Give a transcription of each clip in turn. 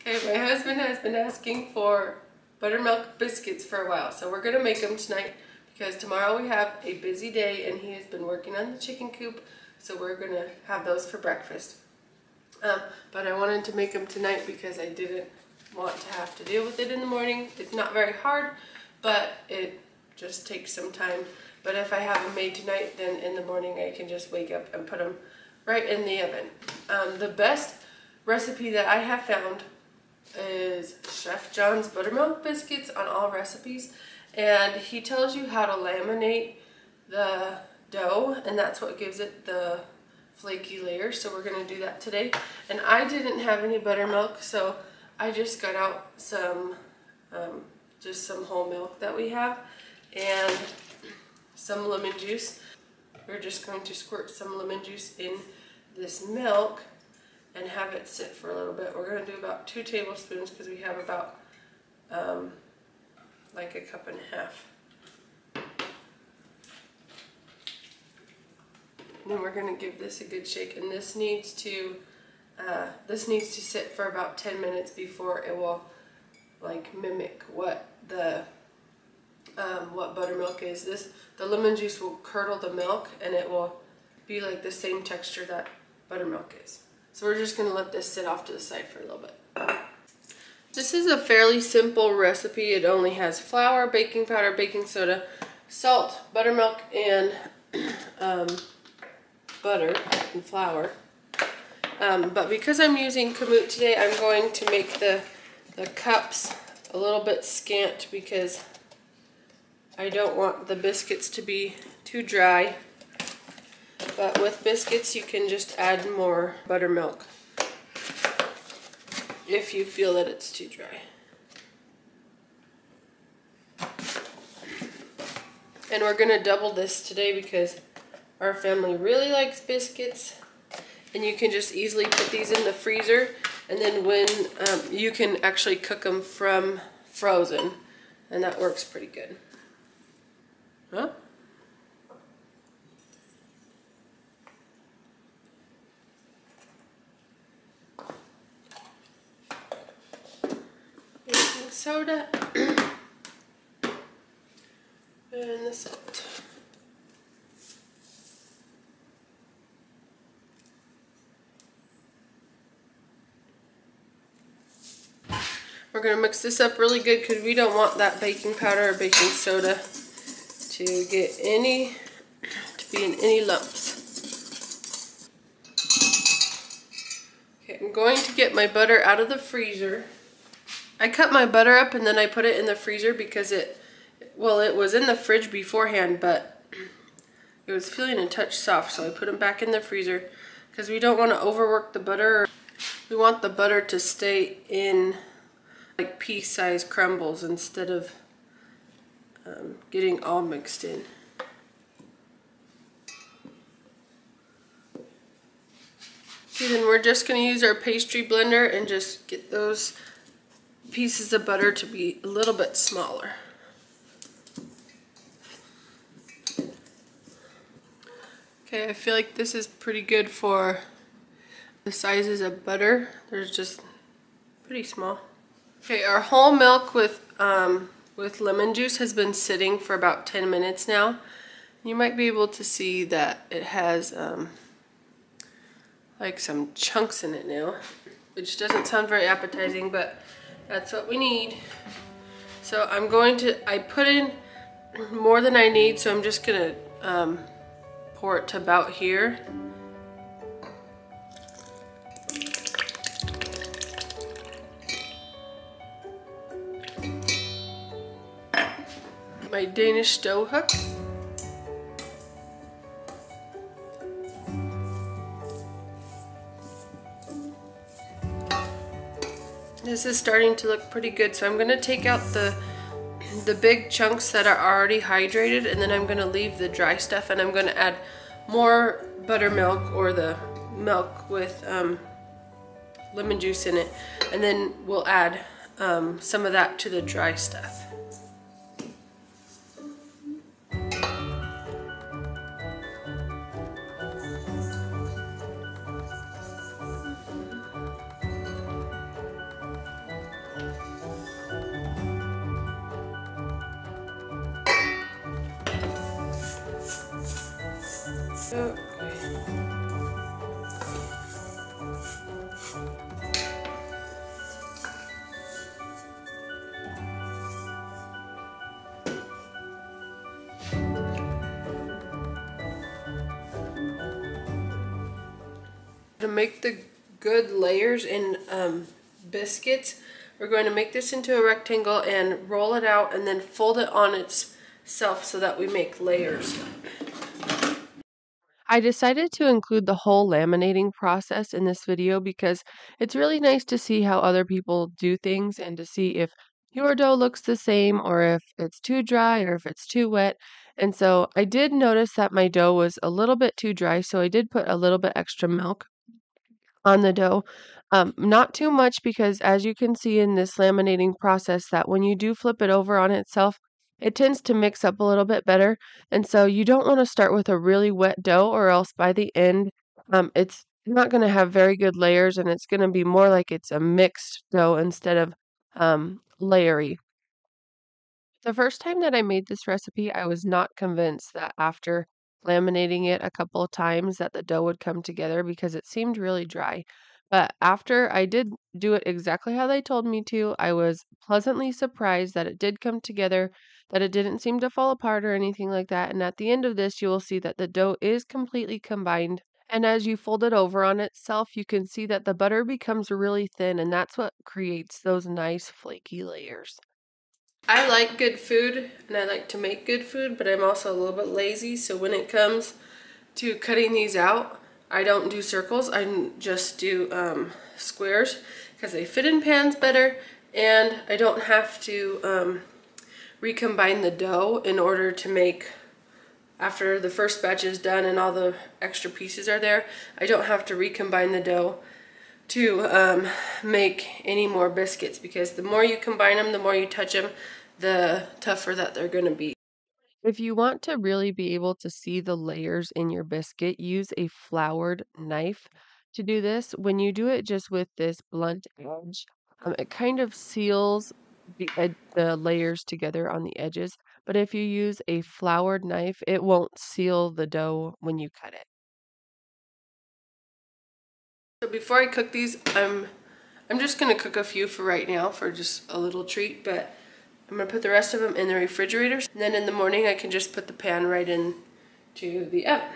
Okay, my husband has been asking for buttermilk biscuits for a while, so we're going to make them tonight because tomorrow we have a busy day and he has been working on the chicken coop, so we're going to have those for breakfast. But I wanted to make them tonight because I didn't want to have to deal with it in the morning. It's not very hard, but it just takes some time. But if I have them made tonight, then in the morning I can just wake up and put them right in the oven. The best recipe that I have found is Chef John's buttermilk biscuits on all recipes, and he tells you how to laminate the dough, and that's what gives it the flaky layer. So we're going to do that today. And I didn't have any buttermilk, so I just got out some just some whole milk that we have and some lemon juice. We're just going to squirt some lemon juice in this milk and have it sit for a little bit. We're going to do about 2 tablespoons because we have about like a cup and a half. And then we're going to give this a good shake, and this needs to sit for about 10 minutes before it will like mimic what the what buttermilk is. The lemon juice will curdle the milk and it will be like the same texture that buttermilk is. So we're just going to let this sit off to the side for a little bit. This is a fairly simple recipe. It only has flour, baking powder, baking soda, salt, buttermilk, and butter and flour. But because I'm using kamut today, I'm going to make the cups a little bit scant because I don't want the biscuits to be too dry. But with biscuits, you can just add more buttermilk if you feel that it's too dry. And we're going to double this today because our family really likes biscuits. And you can just easily put these in the freezer, and then when you can actually cook them from frozen, and that works pretty good. Huh? Baking soda and the salt. We're going to mix this up really good because we don't want that baking powder or baking soda to be in any lumps. Okay, I'm going to get my butter out of the freezer. I cut my butter up and then I put it in the freezer because it was in the fridge beforehand, but it was feeling a touch soft, so I put them back in the freezer because we don't want to overwork the butter. We want the butter to stay in like pea-sized crumbles instead of getting all mixed in. Okay, then we're just going to use our pastry blender and just get those pieces of butter to be a little bit smaller. Okay, I feel like this is pretty good for the sizes of butter. They're just pretty small. Okay, our whole milk with lemon juice has been sitting for about 10 minutes now. You might be able to see that it has like some chunks in it now, which doesn't sound very appetizing, but that's what we need. So I put in more than I need, so I'm just gonna pour it to about here. My Danish stove hook. This is starting to look pretty good, so I'm going to take out the big chunks that are already hydrated, and then I'm going to leave the dry stuff, and I'm going to add more buttermilk or the milk with lemon juice in it, and then we'll add some of that to the dry stuff. Okay. To make the good layers in biscuits, we're going to make this into a rectangle and roll it out and then fold it on itself so that we make layers. I decided to include the whole laminating process in this video because it's really nice to see how other people do things and to see if your dough looks the same or if it's too dry or if it's too wet. And so I did notice that my dough was a little bit too dry, so I did put a little bit extra milk on the dough. Not too much because as you can see in this laminating process that when you do flip it over on itself, it tends to mix up a little bit better. And so you don't want to start with a really wet dough or else by the end, it's not going to have very good layers and it's going to be more like it's a mixed dough instead of layery. The first time that I made this recipe, I was not convinced that after laminating it a couple of times that the dough would come together because it seemed really dry. But after I did do it exactly how they told me to, I was pleasantly surprised that it did come together, that it didn't seem to fall apart or anything like that. And at the end of this, you will see that the dough is completely combined. And as you fold it over on itself, you can see that the butter becomes really thin, and that's what creates those nice flaky layers. I like good food and I like to make good food, but I'm also a little bit lazy. So when it comes to cutting these out, I don't do circles. I just do squares because they fit in pans better and I don't have to recombine the dough in order to make, after the first batch is done and all the extra pieces are there, I don't have to recombine the dough to make any more biscuits, because the more you combine them, the more you touch them, the tougher that they're going to be. If you want to really be able to see the layers in your biscuit, use a floured knife to do this. When you do it just with this blunt edge, it kind of seals the layers together on the edges. But if you use a floured knife, it won't seal the dough when you cut it. So before I cook these, I'm just going to cook a few for right now for just a little treat, but I'm going to put the rest of them in the refrigerator. And then in the morning I can just put the pan right into the oven.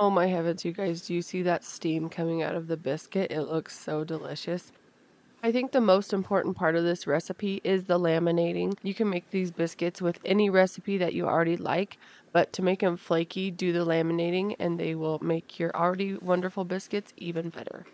Oh my heavens, you guys, do you see that steam coming out of the biscuit? It looks so delicious. I think the most important part of this recipe is the laminating. You can make these biscuits with any recipe that you already like, but to make them flaky, do the laminating and they will make your already wonderful biscuits even better.